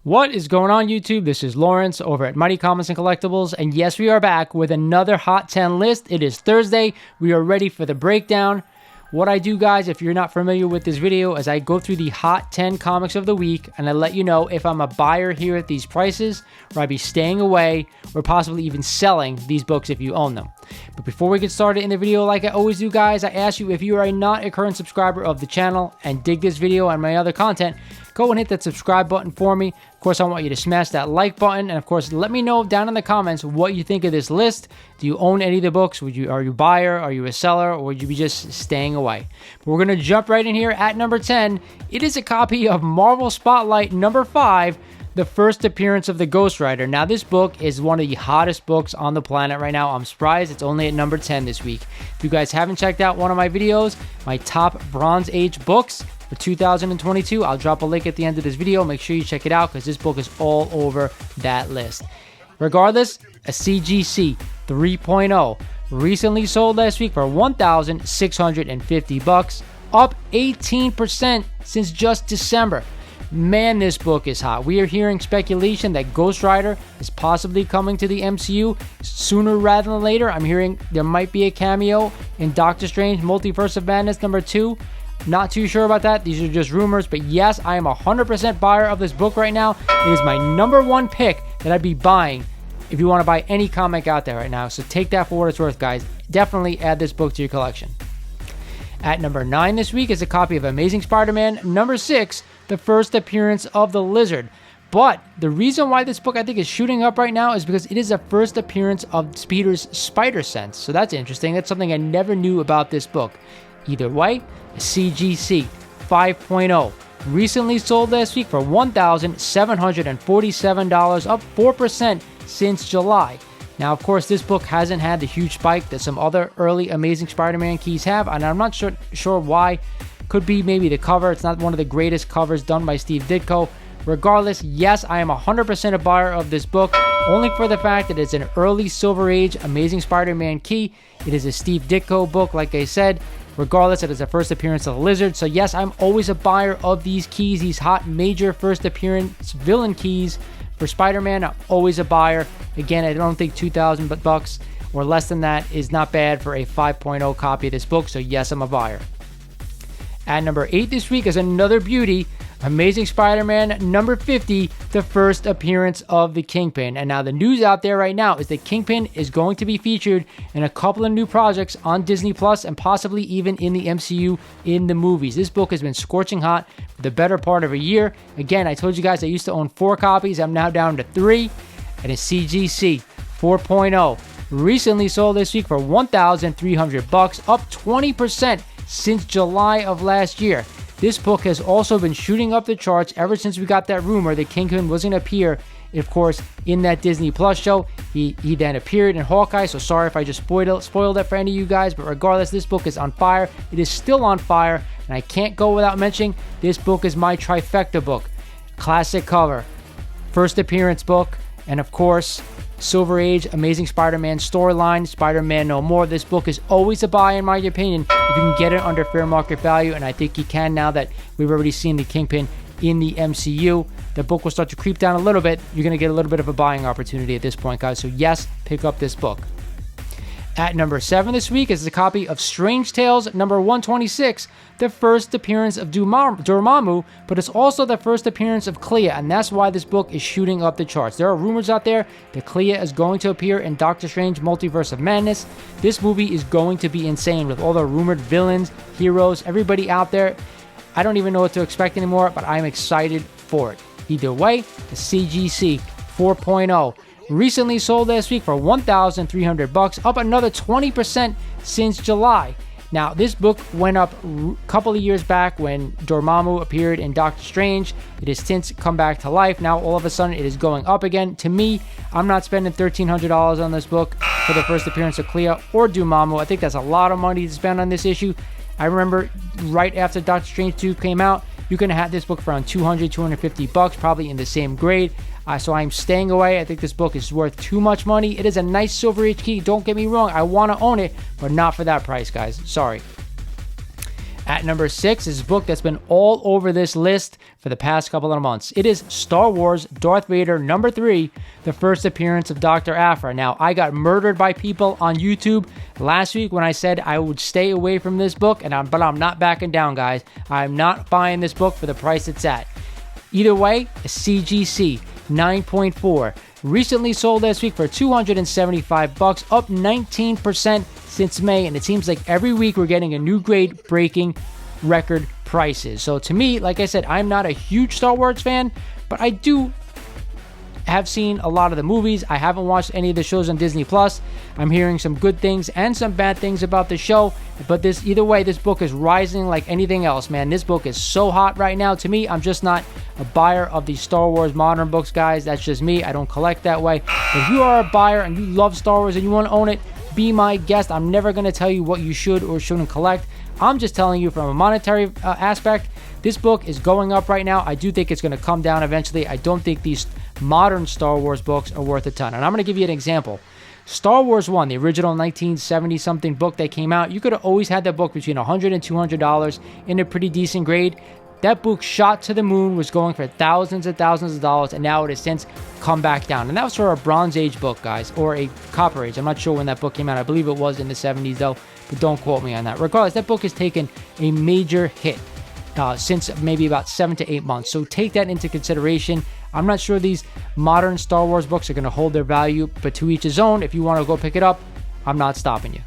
What is going on, YouTube? This is Lawrence over at Mighty Comics and Collectibles, and yes, we are back with another Hot 10 list. It is Thursday. We are ready for the breakdown. What I do, guys, if you're not familiar with this video, is I go through the Hot 10 comics of the week, and I let you know if I'm a buyer here at these prices, or I'd be staying away, or possibly even selling these books if you own them. But before we get started in the video, like I always do, guys, I ask you, if you are not a current subscriber of the channel and dig this video and my other content, go and hit that subscribe button for me. Of course, I want you to smash that like button, and of course, let me know down in the comments what you think of this list. Do you own any of the books? Are you a buyer? Are you a seller? Or would you be just staying away? But we're going to jump right in here at number 10. It is a copy of Marvel Spotlight number 5, the first appearance of the Ghost Rider. Now, this book is one of the hottest books on the planet right now. I'm surprised it's only at number 10 this week. If you guys haven't checked out one of my videos, my top Bronze Age books for 2022, I'll drop a link at the end of this video. Make sure you check it out because this book is all over that list. Regardless, a CGC 3.0 recently sold last week for $1,650, up 18% since just December. Man, this book is hot. We are hearing speculation that Ghost Rider is possibly coming to the MCU sooner rather than later. I'm hearing there might be a cameo in Doctor Strange Multiverse of Madness number 2. Not too sure about that. These are just rumors. But yes, I am a 100% buyer of this book right now. It is my number one pick that I'd be buying if you want to buy any comic out there right now. So take that for what it's worth, guys. Definitely add this book to your collection. At number 9 this week is a copy of Amazing Spider-Man number 6, the first appearance of the Lizard. But the reason why this book I think is shooting up right now is because it is the first appearance of Peter's spider sense. So that's interesting. That's something I never knew about this book. Either way, a CGC 5.0 recently sold last week for $1,747, up 4% since July. Now, of course, this book hasn't had the huge spike that some other early Amazing Spider-Man keys have, and I'm not sure why. Could be maybe the cover. It's not one of the greatest covers done by Steve Ditko. Regardless, yes, I am 100% a buyer of this book, only for the fact that it's an early Silver Age Amazing Spider-Man key. It is a Steve Ditko book, like I said. Regardless, it is the first appearance of the Lizard. So yes, I'm always a buyer of these keys, these hot major first appearance villain keys for Spider-Man. I'm always a buyer. Again, I don't think $2,000 or less than that is not bad for a 5.0 copy of this book. So yes, I'm a buyer. At number 8 this week is another beauty, Amazing Spider-Man number 50, the first appearance of the Kingpin. And now the news out there right now is that Kingpin is going to be featured in a couple of new projects on Disney Plus and possibly even in the MCU in the movies. This book has been scorching hot for the better part of a year. Again, I told you guys I used to own 4 copies. I'm now down to 3. And a CGC 4.0 recently sold this week for $1,300, up 20% since July of last year. This book has also been shooting up the charts ever since we got that rumor that Kingpin was going to appear, of course, in that Disney Plus show. He then appeared in Hawkeye, so sorry if I just spoiled that for any of you guys, but regardless, this book is on fire. It is still on fire, and I can't go without mentioning this book is my trifecta book. Classic cover, first appearance book, and of course, Silver Age Amazing Spider-Man storyline, Spider-Man No More. This book is always a buy in my opinion if you can get it under fair market value, and I think you can now that we've already seen the Kingpin in the MCU. The book will start to creep down a little bit. You're going to get a little bit of a buying opportunity at this point, guys. So yes, pick up this book. At number 7 this week is a copy of Strange Tales number 126, the first appearance of Dormammu, but it's also the first appearance of Clea, and that's why this book is shooting up the charts. There are rumors out there that Clea is going to appear in Doctor Strange Multiverse of Madness. This movie is going to be insane with all the rumored villains, heroes, everybody out there. I don't even know what to expect anymore, but I'm excited for it. Either way, the CGC 4.0 recently sold last week for $1,300, up another 20% since July. Now, this book went up a couple of years back when Dormammu appeared in Doctor Strange. It has since come back to life. Now, all of a sudden, it is going up again. To me, I'm not spending $1,300 on this book for the first appearance of Clea or Dormammu. I think that's a lot of money to spend on this issue. I remember right after Doctor Strange 2 came out, you can have this book for around $200, $250, probably in the same grade. So I'm staying away. I think this book is worth too much money. It is a nice Silver Age key. Don't get me wrong. I want to own it, but not for that price, guys. Sorry. At number 6 is a book that's been all over this list for the past couple of months. It is Star Wars Darth Vader number 3, the first appearance of Dr. Aphra. Now, I got murdered by people on YouTube last week when I said I would stay away from this book, but I'm not backing down, guys. I'm not buying this book for the price it's at. Either way, a CGC 9.4. Recently sold last week for $275, up 19% since May, and it seems like every week we're getting a new grade breaking record prices. So to me, like I said, I'm not a huge Star Wars fan, but I do have seen a lot of the movies. I haven't watched any of the shows on Disney Plus. I'm hearing some good things and some bad things about the show, but either way, this book is rising like anything else, man. This book is so hot right now. To me, I'm just not a buyer of these Star Wars modern books, guys. That's just me. I don't collect that way. If you are a buyer and you love Star Wars and you want to own it, be my guest. I'm never going to tell you what you should or shouldn't collect. I'm just telling you from a monetary aspect, this book is going up right now. I do think it's going to come down eventually. I don't think these modern Star Wars books are worth a ton. And I'm going to give you an example. Star Wars 1, the original 1970-something book that came out, you could have always had that book between $100 and $200 in a pretty decent grade. That book shot to the moon, was going for thousands and thousands of dollars, and now it has since come back down. And that was for a Bronze Age book, guys, or a Copper Age. I'm not sure when that book came out. I believe it was in the 70s, though, but don't quote me on that. Regardless, that book has taken a major hit since maybe about 7 to 8 months. So take that into consideration. I'm not sure these modern Star Wars books are going to hold their value, but to each his own. If you want to go pick it up, I'm not stopping you.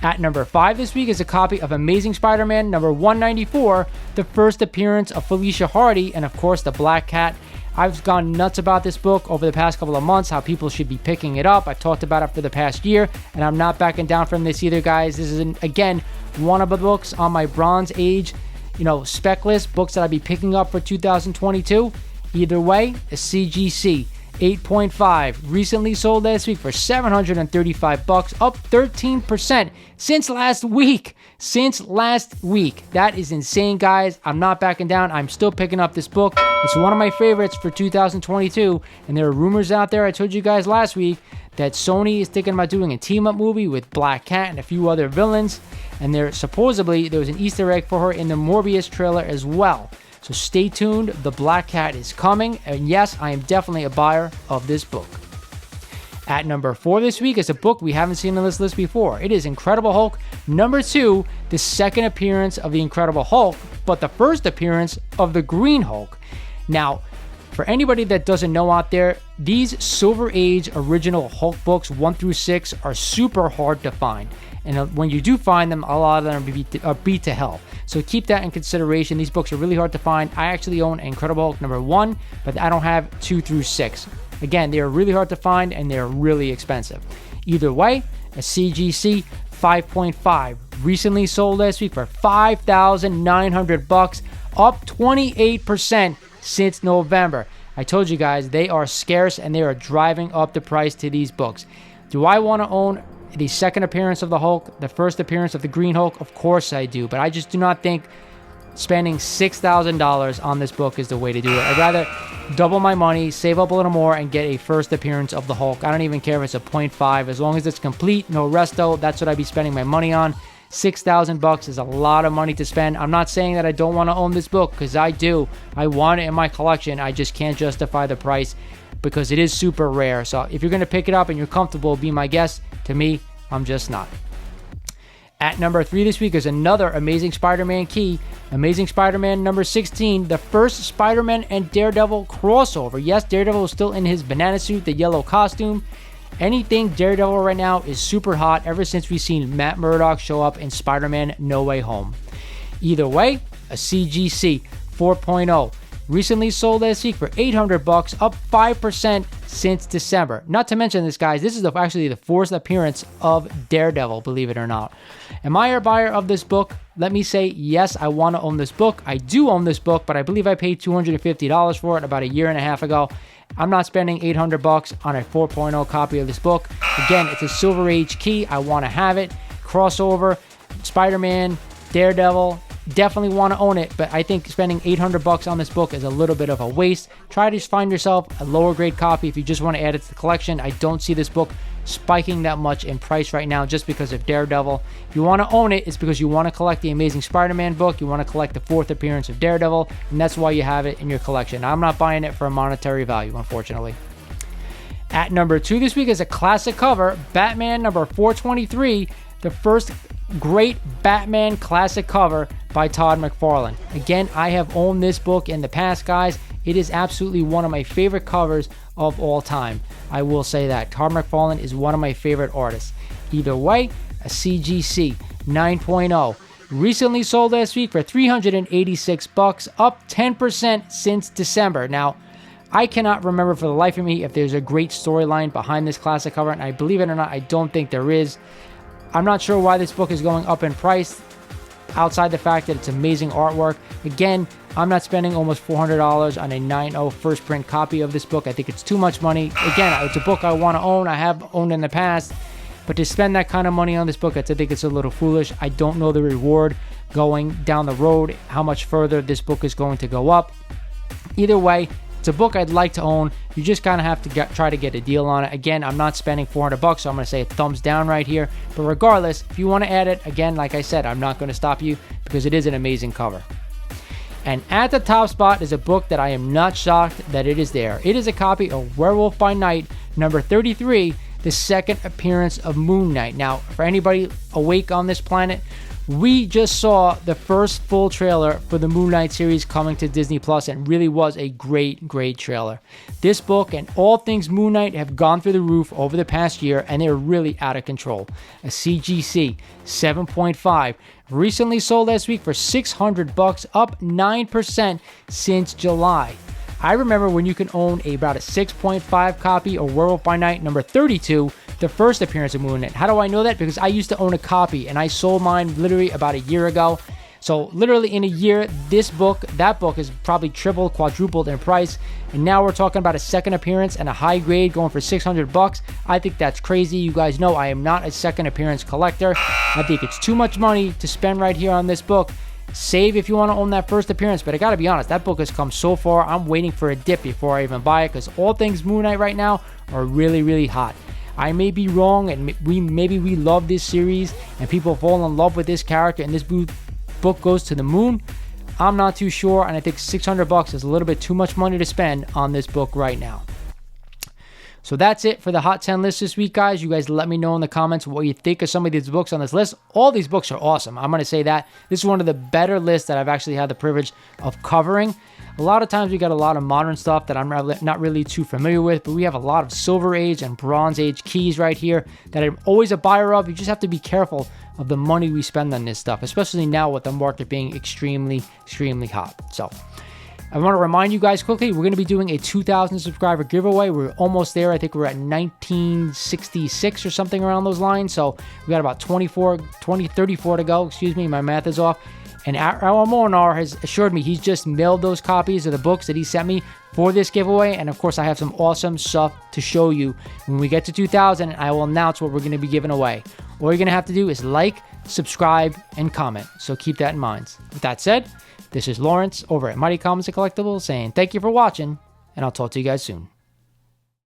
At number 5 this week is a copy of Amazing Spider-Man number 194, the first appearance of Felicia Hardy, and of course the Black Cat. I've gone nuts about this book over the past couple of months, how people should be picking it up. I've talked about it for the past year, and I'm not backing down from this either, guys. This is, again, one of the books on my Bronze Age, spec list, books that I'll be picking up for 2022. Either way, a CGC 8.5, recently sold last week for $735, up 13% since last week. That is insane, guys. I'm not backing down. I'm still picking up this book. It's one of my favorites for 2022, and there are rumors out there, I told you guys last week, that Sony is thinking about doing a team-up movie with Black Cat and a few other villains, and there was an Easter egg for her in the Morbius trailer as well. So stay tuned. The Black Cat is coming. And yes, I am definitely a buyer of this book. At number 4 this week is a book we haven't seen on this list before. It is Incredible Hulk number 2, the second appearance of the Incredible Hulk, but the first appearance of the Green Hulk. Now, for anybody that doesn't know out there, these Silver Age original Hulk books 1 through 6 are super hard to find. And when you do find them, a lot of them are beat to hell. So keep that in consideration. These books are really hard to find. I actually own Incredible Hulk number 1, but I don't have 2 through 6. Again, they are really hard to find and they're really expensive. Either way, a CGC 5.5, recently sold last week for $5,900, up 28% since November. I told you guys, they are scarce and they are driving up the price to these books. Do I want to own the second appearance of the Hulk, the first appearance of the Green Hulk? Of course I do, but I just do not think spending $6,000 on this book is the way to do it. I'd rather double my money, save up a little more, and get a first appearance of the Hulk. I don't even care if it's a 0.5. As long as it's complete, no resto, that's what I'd be spending my money on. $6,000 is a lot of money to spend. I'm not saying that I don't want to own this book, because I do. I want it in my collection. I just can't justify the price because it is super rare. So if you're going to pick it up and you're comfortable, be my guest. To me, I'm just not. At number 3 this week is another Amazing Spider-Man key. Amazing Spider-Man number 16, the first Spider-Man and Daredevil crossover. Yes, Daredevil is still in his banana suit, the yellow costume. Anything Daredevil right now is super hot ever since we've seen Matt Murdock show up in Spider-Man No Way Home. Either way, a CGC 4.0. Recently sold last week for $800, up 5% since December. Not to mention this, guys, this is actually the 4th appearance of Daredevil, believe it or not. Am I a buyer of this book? Let me say, yes, I want to own this book. I do own this book, but I believe I paid $250 for it about a year and a half ago. I'm not spending $800 on a 4.0 copy of this book. Again, it's a Silver Age key. I want to have it. Crossover, Spider-Man, Daredevil. Definitely want to own it, but I think spending $800 on this book is a little bit of a waste. Try to find yourself a lower grade copy if you just want to add it to the collection. I don't see this book spiking that much in price right now just because of Daredevil. If you want to own it, it's because you want to collect the Amazing Spider-Man book, you want to collect the 4th appearance of Daredevil, and that's why you have it in your collection. I'm not buying it for a monetary value, unfortunately. At number 2 this week is a classic cover, Batman number 423, the first great Batman classic cover by Todd McFarlane. Again, I have owned this book in the past, guys. It is absolutely one of my favorite covers of all time. I will say that. Todd McFarlane is one of my favorite artists. Either way, a CGC 9.0. Recently sold last week for $386, up 10% since December. Now, I cannot remember for the life of me if there's a great storyline behind this classic cover, and I believe it or not, I don't think there is. I'm not sure why this book is going up in price, outside the fact that it's amazing artwork. Again, I'm not spending almost $400 on a 9.0 first print copy of this book. I think it's too much money. Again, it's a book I want to own. I have owned in the past. But to spend that kind of money on this book, I think it's a little foolish. I don't know the reward going down the road, how much further this book is going to go up. Either way, it's a book I'd like to own. You just kind of have to try to get a deal on it. Again, I'm not spending $400, so I'm going to say a thumbs down right here. But regardless, if you want to add it, again, like I said, I'm not going to stop you because it is an amazing cover. And at the top spot is a book that I am not shocked that it is there. It is a copy of Werewolf by Night, number 33, the second appearance of Moon Knight. Now, for anybody awake on this planet, we just saw the first full trailer for the Moon Knight series coming to Disney Plus, and really was a great trailer. This book and all things Moon Knight have gone through the roof over the past year, and they're really out of control. A CGC 7.5, recently sold last week for $600, up 9% since July. I remember when you can own about a 6.5 copy of Werewolf by Night number 32, the first appearance of Moon Knight. How do I know that? Because I used to own a copy and I sold mine literally about a year ago. So literally in a year, that book is probably tripled, quadrupled in price. And now we're talking about a second appearance and a high grade going for $600. I think that's crazy. You guys know I am not a second appearance collector. I think it's too much money to spend right here on this book. Save if you want to own that first appearance, but I gotta be honest, that book has come so far. I'm waiting for a dip before I even buy it, because all things Moon Knight right now are really hot. I may be wrong, and maybe we love this series and people fall in love with this character and this book goes to the moon. I'm not too sure, and I think $600 is a little bit too much money to spend on this book right now. So that's it for the Hot 10 list this week, guys. You guys let me know in the comments what you think of some of these books on this list. All these books are awesome. I'm going to say that. This is one of the better lists that I've actually had the privilege of covering. A lot of times we got a lot of modern stuff that I'm not really too familiar with, but we have a lot of Silver Age and Bronze Age keys right here that I'm always a buyer of. You just have to be careful of the money we spend on this stuff, especially now with the market being extremely hot. So I want to remind you guys quickly, we're going to be doing a 2,000 subscriber giveaway. We're almost there. I think we're at 1966 or something around those lines. So we got about 34 to go. Excuse me, my math is off. And our Molinar has assured me he's just mailed those copies of the books that he sent me for this giveaway. And of course, I have some awesome stuff to show you. When we get to 2,000, I will announce what we're going to be giving away. All you're going to have to do is like, subscribe, and comment. So keep that in mind. With that said, this is Lawrence over at Mighty Comics and Collectibles saying thank you for watching, and I'll talk to you guys soon.